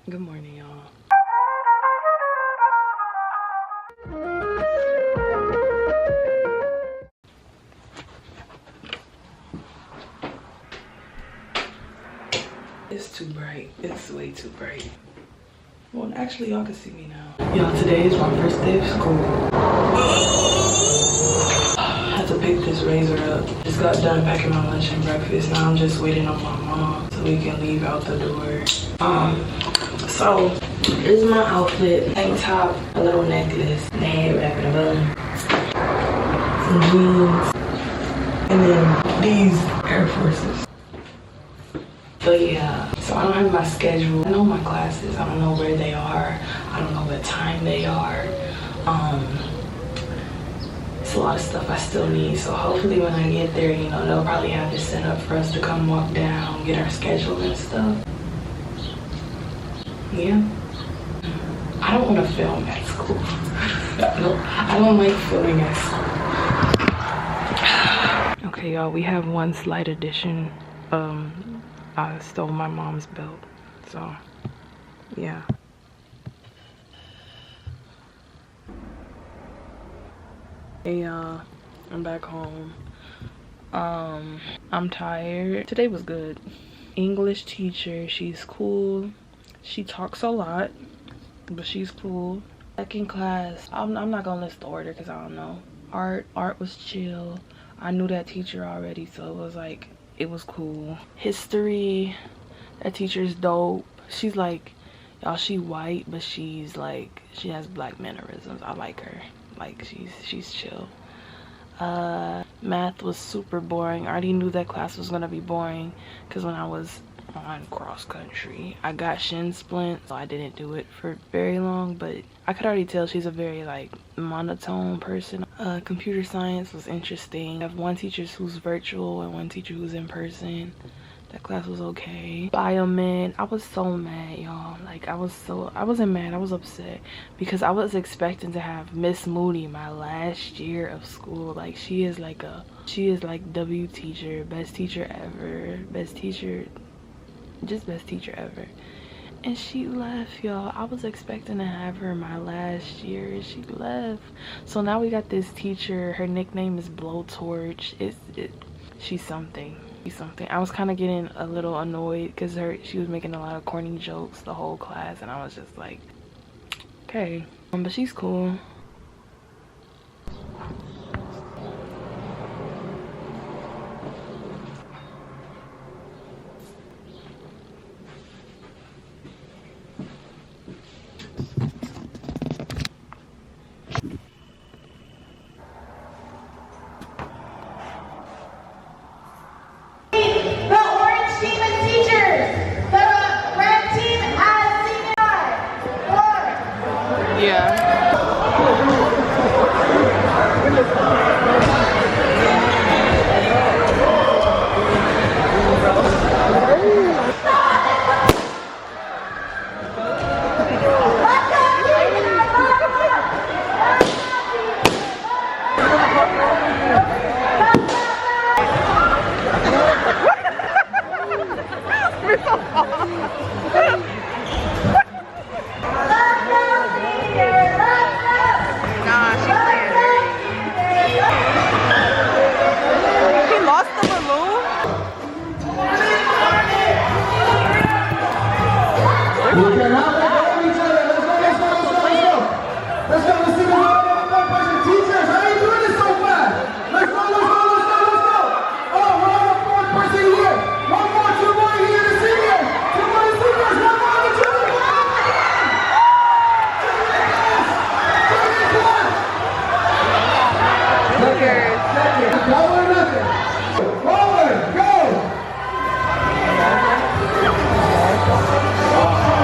Good morning, y'all. It's too bright. It's way too bright. Well, actually, y'all can see me now. Y'all, today is my first day of school. I had to pick this razor up. Just got done packing my lunch and breakfast. Now I'm just waiting on my mom so we can leave out the door. So this is my outfit: tank top, a little necklace, the head wrap and a bun, some jeans, and then these Air Forces. But yeah, so I don't have my schedule. I know my classes. I don't know where they are. I don't know what time they are. It's a lot of stuff I still need. So hopefully when I get there, you know, they'll probably have it set up for us to come walk down, get our schedule and stuff. Yeah. I don't want to film at school. I don't like filming at school. Okay, y'all, we have one slight addition. I stole my mom's belt, so yeah. Hey y'all, I'm back home. I'm tired. Today was good. English teacher, she's cool. She talks a lot, but she's cool. Second class, I'm not gonna list the order because I don't know. Art was chill. I knew that teacher already, so it was like, it was cool. History, that teacher's dope. She's like, y'all, she white, but she's like, she has black mannerisms. I like her. Like, she's chill. Math was super boring. I already knew that class was gonna be boring because when I was on cross country, I got shin splint, so I didn't do it for very long, but I could already tell she's a very like monotone person. Computer science was interesting. I have one teacher who's virtual and one teacher who's in person. That class was okay. Biomed, I was so mad, y'all. Like, I wasn't mad, I was upset because I was expecting to have Miss Moody my last year of school. Like, she is like W teacher, best teacher ever, best teacher ever. And she left, y'all. I was expecting to have her my last year. She left. So now we got this teacher. Her nickname is Blowtorch. She's something. I was kind of getting a little annoyed because she was making a lot of corny jokes the whole class, and I was just like, okay. But she's cool.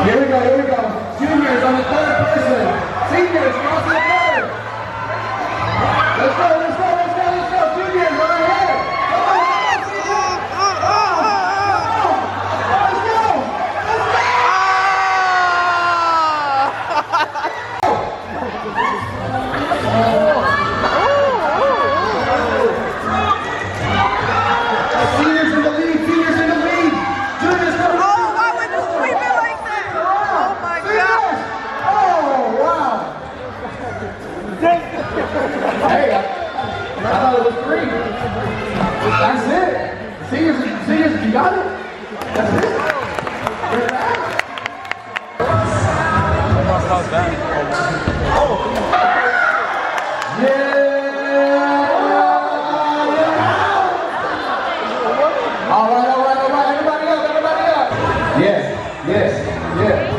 Here we go. Yes, yes.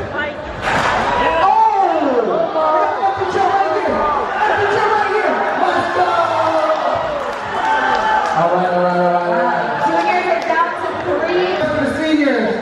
All right. Juniors are down to 3. For the seniors.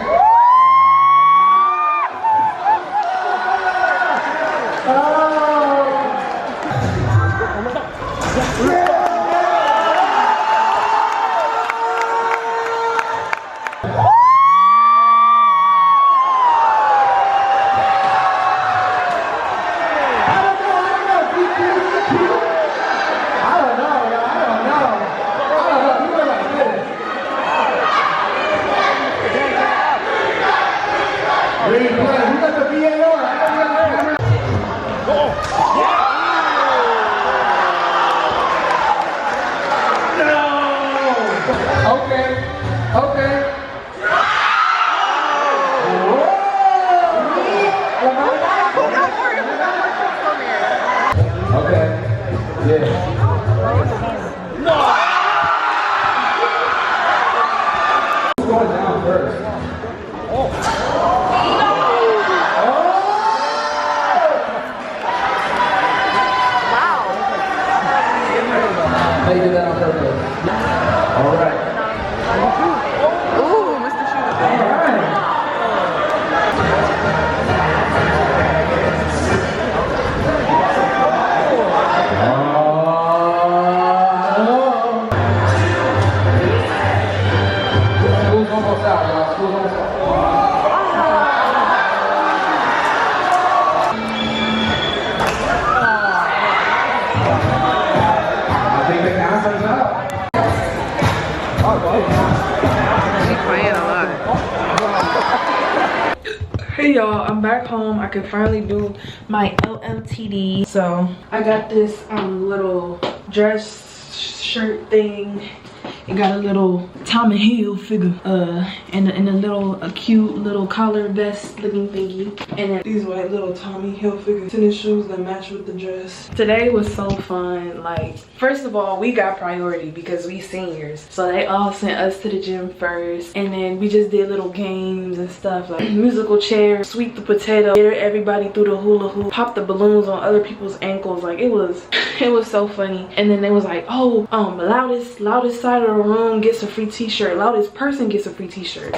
Hey y'all, I'm back home. I can finally do my LMTD. So I got this little dress shirt thing. It got a little Tommy Hilfiger and a cute little collar vest looking thingy, and then these white little Tommy Hilfiger tennis shoes that match with the dress. Today was so fun. Like, first of all, we got priority because we seniors, so they all sent us to the gym first, and then we just did little games and stuff like musical chairs, sweep the potato, get everybody through the hula hoop, pop the balloons on other people's ankles. Like, it was so funny. And then they was like, oh, loudest side of the room gets a free t-shirt, loudest person gets a free t-shirt.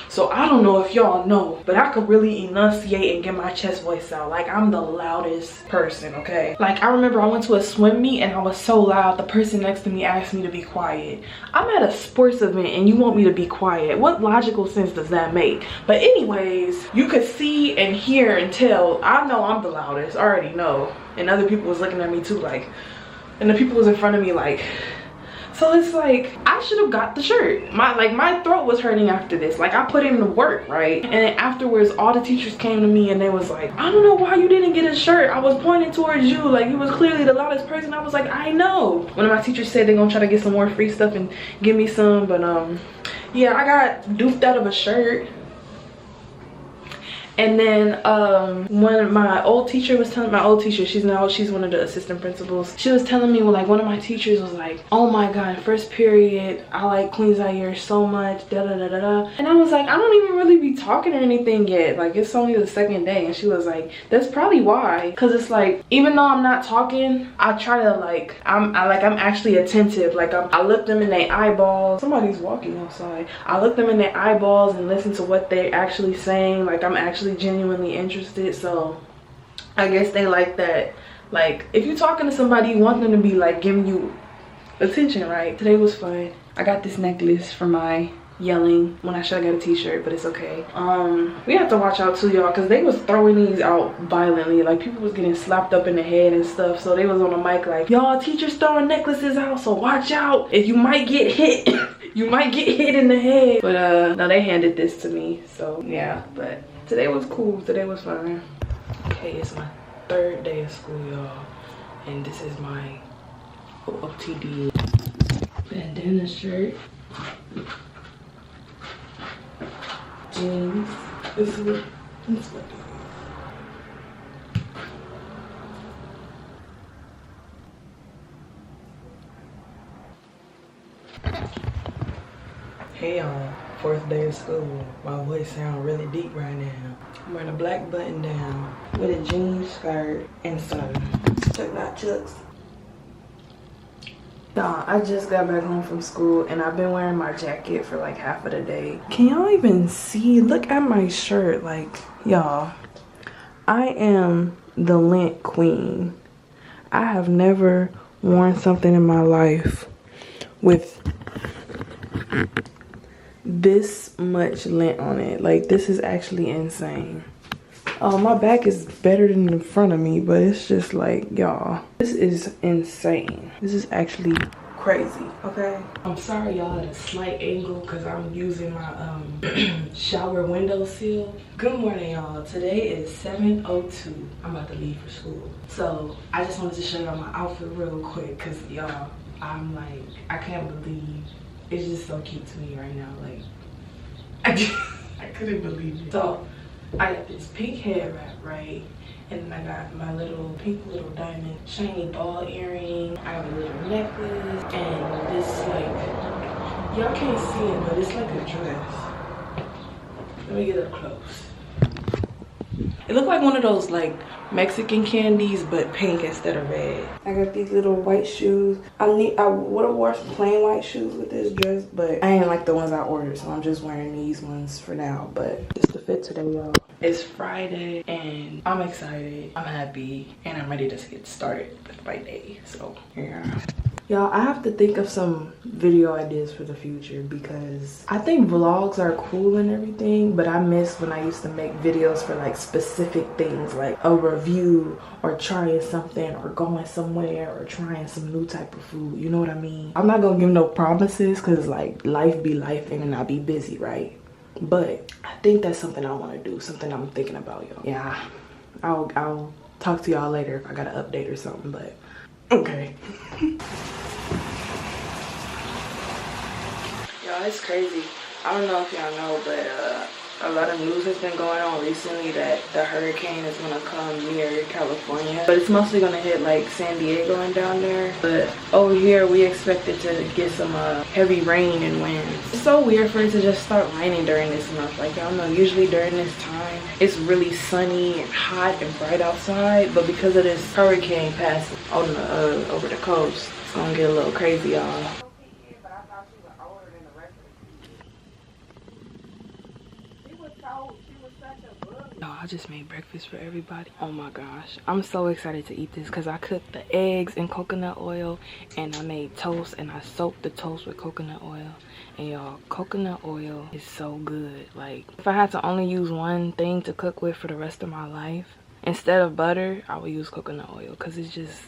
So I don't know if y'all know, but I could really enunciate and get my chest voice out. Like, I'm the loudest person, okay? Like, I remember I went to a swim meet and I was so loud, the person next to me asked me to be quiet. I'm at a sports event and you want me to be quiet. What logical sense does that make? But anyways, you could see and hear and tell. I know I'm the loudest, I already know. And other people was looking at me too, like, and the people was in front of me like, so it's like, I should have got the shirt. My throat was hurting after this. Like, I put in the work, right? And then afterwards, all the teachers came to me and they was like, I don't know why you didn't get a shirt. I was pointing towards you. Like, you was clearly the loudest person. I was like, I know. One of my teachers said they're gonna try to get some more free stuff and give me some. But yeah, I got duped out of a shirt. And then when my old teacher was telling, she's one of the assistant principals, she was telling me, well, like, one of my teachers was like, oh my god, first period, I like QueenZiare so much, da da da da da. And I was like, I don't even really be talking or anything yet, like, it's only the second day. And she was like, that's probably why, because it's like, even though I'm not talking, I try to, like, I'm actually attentive. Like, I look them in their eyeballs. Somebody's walking outside. I look them in their eyeballs and listen to what they're actually saying. Like, I'm actually genuinely interested. So I guess they like that. Like, if you're talking to somebody, you want them to be like giving you attention, right? Today was fun. I got this necklace for my yelling when I should have got a t-shirt, but it's okay. We have to watch out too, y'all, because they was throwing these out violently. Like, people was getting slapped up in the head and stuff. So they was on the mic like, y'all, teachers throwing necklaces out, so watch out, if you might get hit. You might get hit in the head. But no, they handed this to me, so yeah. But today was cool. Today was fun. Okay, it's my third day of school, y'all, and this is my OTD bandana shirt, jeans. This is what hey y'all, 4th day of school. My voice sounds really deep right now. I'm wearing a black button down with a jean skirt and some Chuck Chucks. Y'all, I just got back home from school and I've been wearing my jacket for like half of the day. Can y'all even see? Look at my shirt. Like, y'all, I am the lint queen. I have never worn something in my life with this much lint on it. Like, this is actually insane. Oh, my back is better than the front of me, but it's just like, y'all, this is insane. This is actually crazy, okay? I'm sorry y'all at a slight angle because I'm using my shower window sill. Good morning, y'all. Today is 7:02. I'm about to leave for school. So I just wanted to show y'all my outfit real quick because y'all, I'm like, I can't believe it's just so cute to me right now. Like, I couldn't believe it. So I got this pink hair wrap, right? And then I got my little pink little diamond shiny ball earring. I have a little necklace and this, like, y'all can't see it, but it's like a dress. Let me get up close. It looked like one of those like Mexican candies, but pink instead of red. I got these little white shoes. I would have worn some plain white shoes with this dress, but I ain't like the ones I ordered, so I'm just wearing these ones for now. But it's the fit today, y'all. It's Friday and I'm excited, I'm happy, and I'm ready to get started with my day. So yeah. Y'all, I have to think of some video ideas for the future because I think vlogs are cool and everything, but I miss when I used to make videos for like specific things, like a review or trying something or going somewhere or trying some new type of food. You know what I mean? I'm not gonna give no promises because like life be life and I be busy, right? But I think that's something I want to do, something I'm thinking about, y'all. Yeah, I'll talk to y'all later if I got an update or something, but okay. Y'all, it's crazy. I don't know if y'all know, but a lot of news has been going on recently that the hurricane is gonna come near California, but it's mostly gonna hit like San Diego and down there. But over here we expected to get some heavy rain and winds. It's so weird for it to just start raining during this month. Like, y'all know, usually during this time it's really sunny and hot and bright outside, but because of this hurricane passing on the over the coast, it's gonna get a little crazy, y'all. I just made breakfast for everybody. Oh my gosh, I'm so excited to eat this because I cooked the eggs in coconut oil and I made toast and I soaked the toast with coconut oil. And y'all, coconut oil is so good. Like, if I had to only use one thing to cook with for the rest of my life, instead of butter, I would use coconut oil because it just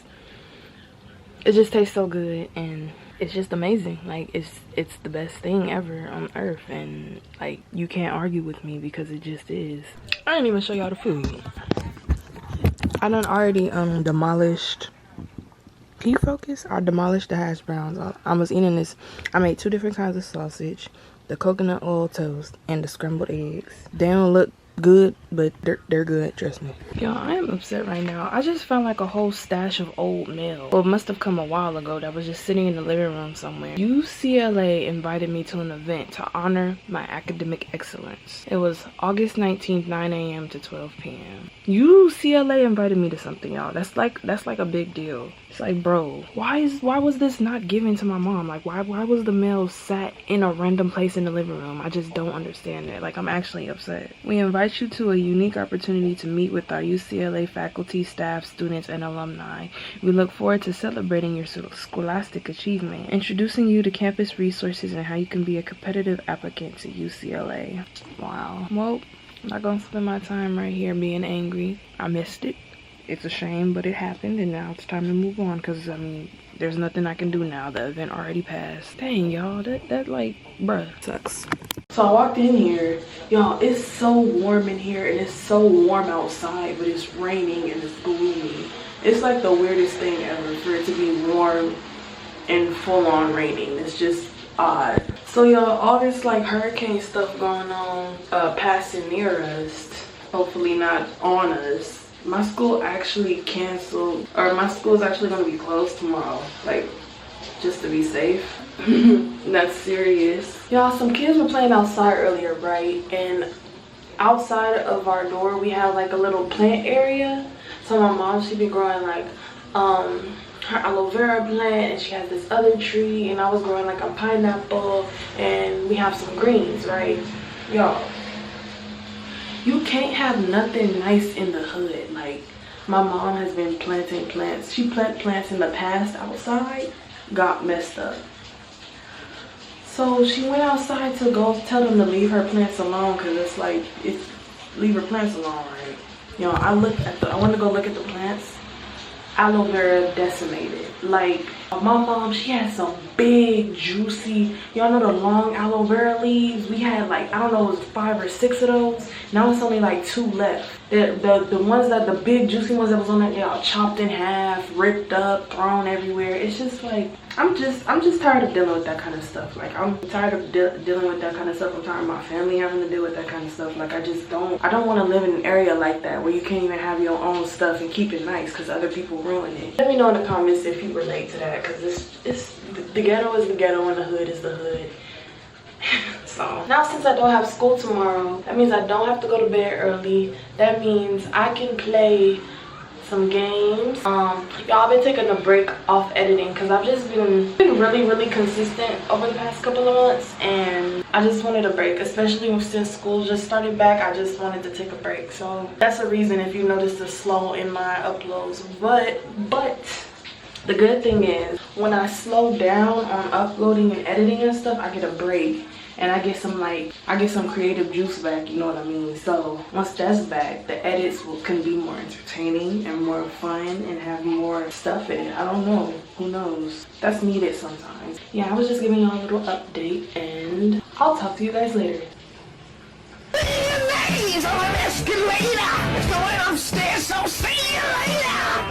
tastes so good and it's just amazing. Like, it's the best thing ever on earth, and like, you can't argue with me because it just is. I didn't even show y'all the food. I done already demolished. Can you focus? I demolished the hash browns. I was eating this. I made 2 different kinds of sausage, the coconut oil toast and the scrambled eggs. They don't look good, but they're good, trust me. Y'all, I am upset right now. I just found like a whole stash of old mail. Well, it must have come a while ago that was just sitting in the living room somewhere. UCLA invited me to an event to honor my academic excellence. It was August 19th, 9 a.m. to 12 p.m. UCLA invited me to something, y'all. That's like a big deal. It's like, bro, why was this not given to my mom? Like, why was the mail sat in a random place in the living room? I just don't understand it. Like, I'm actually upset. We invite you to a unique opportunity to meet with our UCLA faculty, staff, students, and alumni. We look forward to celebrating your scholastic achievement, introducing you to campus resources and how you can be a competitive applicant to UCLA. Wow. Well, I'm not gonna spend my time right here being angry. I missed it. It's a shame, but it happened, and now it's time to move on because, I mean, there's nothing I can do now. The event already passed. Dang, y'all, that like, bruh, sucks. So I walked in here. Y'all, it's so warm in here, and it's so warm outside, but it's raining and it's gloomy. It's like the weirdest thing ever for it to be warm and full-on raining. It's just odd. So, y'all, all this, like, hurricane stuff going on, passing near us, hopefully not on us. My school actually canceled, or my school is actually going to be closed tomorrow. Like, just to be safe. That's serious. Y'all, some kids were playing outside earlier, right? And outside of our door, we have like a little plant area. So my mom, she be growing like her aloe vera plant, and she has this other tree, and I was growing like a pineapple, and we have some greens, right? Y'all, you can't have nothing nice in the hood. Like, my mom has been planting plants. She planted plants in the past outside, got messed up. So she went outside to go tell them to leave her plants alone, because it's like, leave her plants alone, right? You know, I went to go look at the plants. Aloe vera decimated. Like, my mom, she had some big juicy, y'all know the long aloe vera leaves. We had like, I don't know, it was 5 or 6 of those. Now it's only like 2 left. The ones that, the big juicy ones that was on that, they all chopped in half, ripped up, thrown everywhere. It's just like, I'm just tired of dealing with that kind of stuff. Like, I'm tired of dealing with that kind of stuff. I'm tired of my family having to deal with that kind of stuff. Like, I don't want to live in an area like that where you can't even have your own stuff and keep it nice because other people ruin it. Let me know in the comments if you relate to that, because the ghetto is the ghetto and the hood is the hood. So now, since I don't have school tomorrow, that means I don't have to go to bed early. That means I can play some games. Y'all, I've been taking a break off editing because I've just been really consistent over the past couple of months, and I just wanted a break, especially since school just started back. I just wanted to take a break. So that's a reason if you notice the slow in my uploads. But the good thing is, when I slow down on uploading and editing and stuff, I get a break. And I get some creative juice back, you know what I mean? So once that's back, the edits can be more entertaining and more fun and have more stuff in it. I don't know, who knows? That's needed sometimes. Yeah, I was just giving y'all a little update, and I'll talk to you guys later. Ladies on an escalator, it's the way upstairs, so see you later.